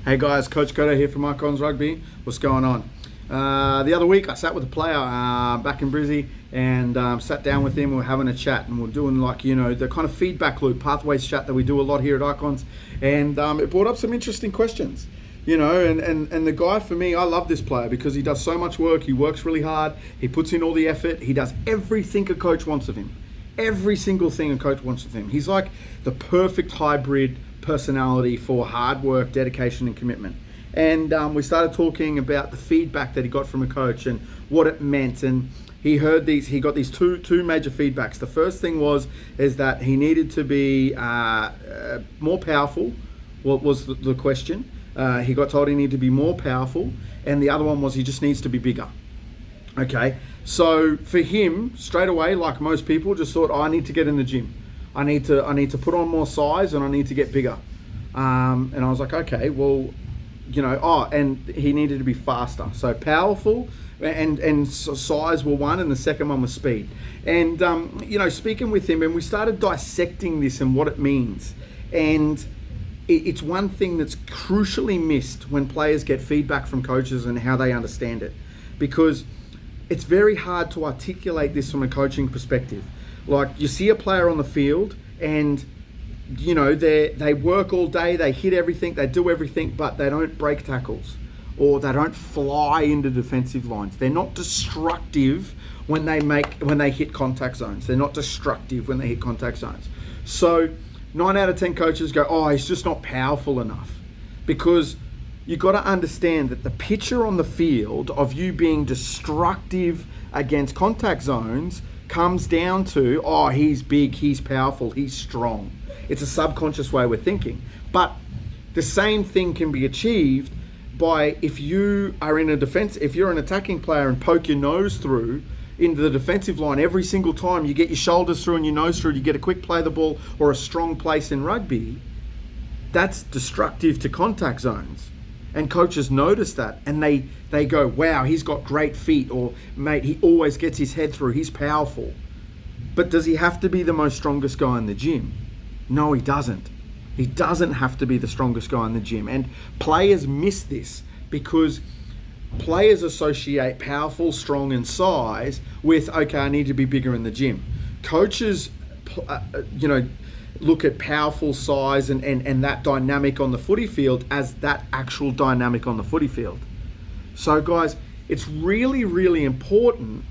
Hey guys, Coach Cotto here from Icons Rugby. What's going on? The other week I sat with a player back in Brizzy and sat down with him. We were having a chat and we're doing the kind of feedback loop, pathways chat that we do a lot here at Icons. And it brought up some interesting questions. And the guy, for me, I love this player because he does so much work. He works really hard. He puts in all the effort. He does everything a coach wants of him. Every single thing a coach wants of him. He's like the perfect hybrid personality for hard work, dedication, and commitment. And we started talking about the feedback that he got from a coach and what it meant. And he got these two major feedbacks. The first thing is that he needed to be more powerful. What was the question? He got told he needed to be more powerful, and the other one was he just needs to be bigger. Okay, so for him, straight away, like most people, just thought, I need to get in the gym. I need to put on more size and I need to get bigger. And I was like, okay, well, and he needed to be faster. So powerful and size were one, and the second one was speed. And, speaking with him, and we started dissecting this and what it means. And it's one thing that's crucially missed when players get feedback from coaches and how they understand it. Because it's very hard to articulate this from a coaching perspective. Like, you see a player on the field and, they work all day, they hit everything, they do everything, but they don't break tackles or they don't fly into defensive lines. They're not destructive when they hit contact zones. They're not destructive when they hit contact zones. So 9 out of 10 coaches go, oh, he's just not powerful enough. Because you got to understand that the picture on the field of you being destructive against contact zones comes down to, oh, he's big, he's powerful, he's strong. It's a subconscious way we're thinking. But the same thing can be achieved by if you're an attacking player and poke your nose through into the defensive line every single time, you get your shoulders through and your nose through, you get a quick play the ball or a strong place in rugby, that's destructive to contact zones. And coaches notice that and they go, wow, he's got great feet, or mate, he always gets his head through, he's powerful. But does he have to be the most strongest guy in the gym? No, he doesn't. He doesn't have to be the strongest guy in the gym. And players miss this because players associate powerful, strong, and size with, okay, I need to be bigger in the gym. Coaches, look at powerful size and that dynamic on the footy field as that actual dynamic on the footy field. So guys, it's really, really important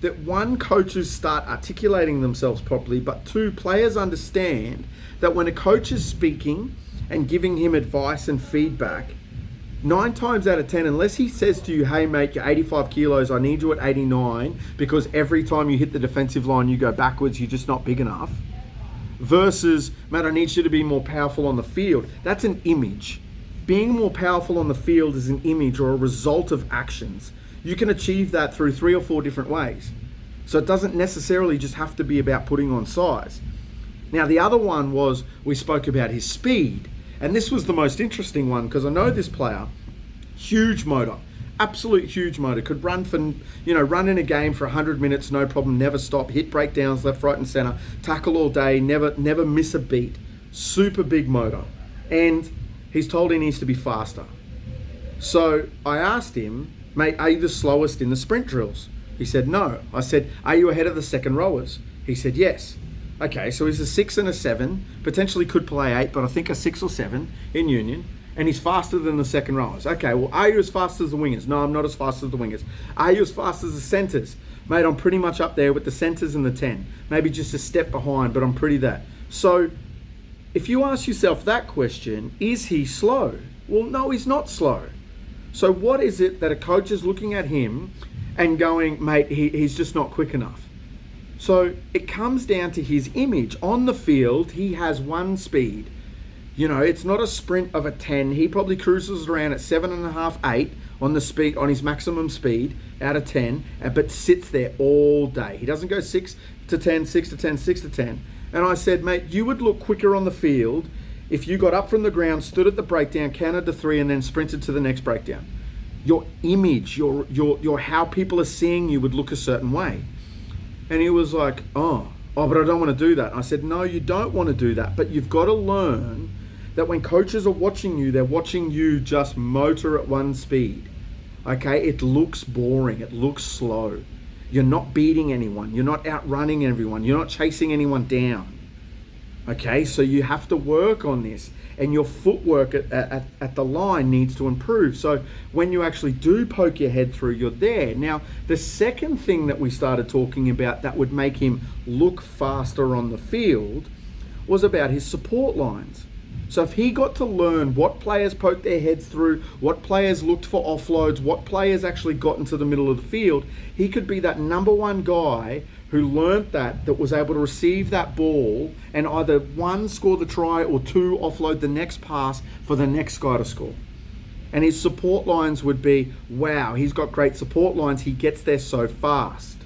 that one, coaches start articulating themselves properly, but two, players understand that when a coach is speaking and giving him advice and feedback, 9 times out of 10, unless he says to you, hey mate, you're 85 kilos, I need you at 89 because every time you hit the defensive line, you go backwards, you're just not big enough. Versus, mate, I need you to be more powerful on the field. That's an image. Being more powerful on the field is an image or a result of actions. You can achieve that through 3 or 4 different ways. So it doesn't necessarily just have to be about putting on size. Now, the other one was, we spoke about his speed. And this was the most interesting one because I know this player, huge motor, absolute huge motor, could run in a game for 100 minutes, no problem, never stop, hit breakdowns left, right, and center, tackle all day, never miss a beat, super big motor. And he's told he needs to be faster. So I asked him, mate, are you the slowest in the sprint drills? He said, no. I said, are you ahead of the second rowers? He said, yes. Okay, so he's a 6 and a 7, potentially could play 8, but I think a 6 or 7 in Union, and he's faster than the second rowers. Okay, well, are you as fast as the wingers? No, I'm not as fast as the wingers. Are you as fast as the centers? Mate, I'm pretty much up there with the centers and the 10. Maybe just a step behind, but I'm pretty there. So if you ask yourself that question, is he slow? Well, no, he's not slow. So what is it that a coach is looking at him and going, mate, he's just not quick enough? So it comes down to his image. On the field, he has one speed. It's not a sprint of a 10. He probably cruises around at 7.5, 8 on the speed, on his maximum speed out of 10, but sits there all day. He doesn't go 6 to 10, 6 to 10, 6 to 10. And I said, mate, you would look quicker on the field if you got up from the ground, stood at the breakdown, counted to 3, and then sprinted to the next breakdown. Your image, your how people are seeing you would look a certain way. And he was like, oh, but I don't want to do that. I said, no, you don't want to do that, but you've got to learn that when coaches are watching you, they're watching you just motor at one speed. Okay, it looks boring, it looks slow. You're not beating anyone, you're not outrunning everyone, you're not chasing anyone down. Okay, so you have to work on this, and your footwork at the line needs to improve. So when you actually do poke your head through, you're there. Now, the second thing that we started talking about that would make him look faster on the field was about his support lines. So if he got to learn what players poked their heads through, what players looked for offloads, what players actually got into the middle of the field, he could be that number one guy who learnt that was able to receive that ball and either one, score the try, or two, offload the next pass for the next guy to score. And his support lines would be, wow, he's got great support lines, he gets there so fast.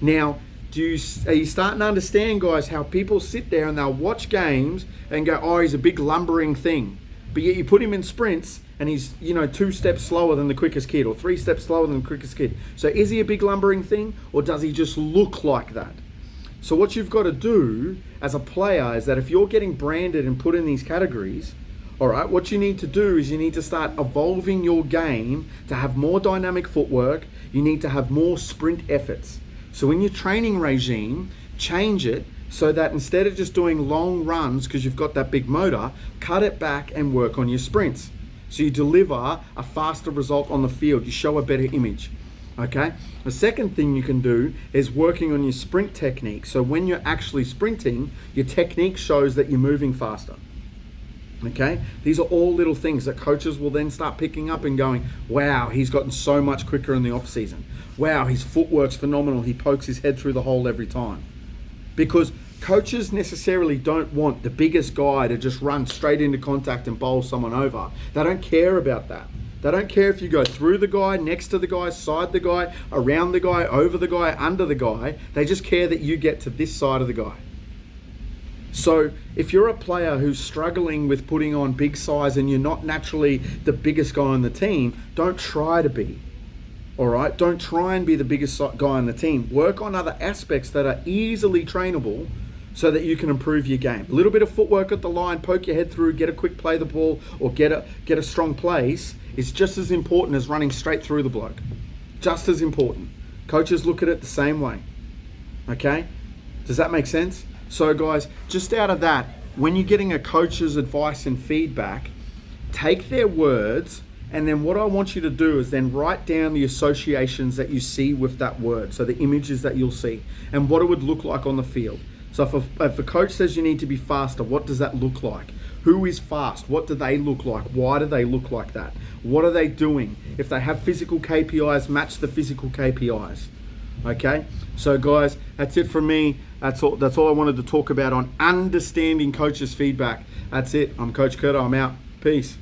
Now, are you starting to understand, guys, how people sit there and they'll watch games and go, oh, he's a big lumbering thing. But yet you put him in sprints and he's, 2 steps slower than the quickest kid, or 3 steps slower than the quickest kid. So is he a big lumbering thing, or does he just look like that? So what you've got to do as a player is that if you're getting branded and put in these categories, all right, what you need to do is you need to start evolving your game to have more dynamic footwork. You need to have more sprint efforts. So in your training regime, change it so that instead of just doing long runs because you've got that big motor, cut it back and work on your sprints. So you deliver a faster result on the field. You show a better image. Okay? The second thing you can do is working on your sprint technique. So when you're actually sprinting, your technique shows that you're moving faster. Okay? These are all little things that coaches will then start picking up and going, wow, he's gotten so much quicker in the off season. Wow, his footwork's phenomenal. He pokes his head through the hole every time. Because coaches necessarily don't want the biggest guy to just run straight into contact and bowl someone over. They don't care about that. They don't care if you go through the guy, next to the guy, side the guy, around the guy, over the guy, under the guy. They just care that you get to this side of the guy. So if you're a player who's struggling with putting on big size and you're not naturally the biggest guy on the team, don't try to be. All right, don't try and be the biggest guy on the team. Work on other aspects that are easily trainable so that you can improve your game. A little bit of footwork at the line, poke your head through, get a quick play the ball, or get a strong place is just as important as running straight through the bloke. Just as important. Coaches look at it the same way. Okay? Does that make sense? So guys, just out of that, when you're getting a coach's advice and feedback, take their words, and then what I want you to do is then write down the associations that you see with that word. So the images that you'll see and what it would look like on the field. So if a coach says you need to be faster, what does that look like? Who is fast? What do they look like? Why do they look like that? What are they doing? If they have physical KPIs, match the physical KPIs. Okay? So guys, that's it from me. That's all I wanted to talk about on understanding coaches' feedback. That's it. I'm Coach Curto. I'm out. Peace.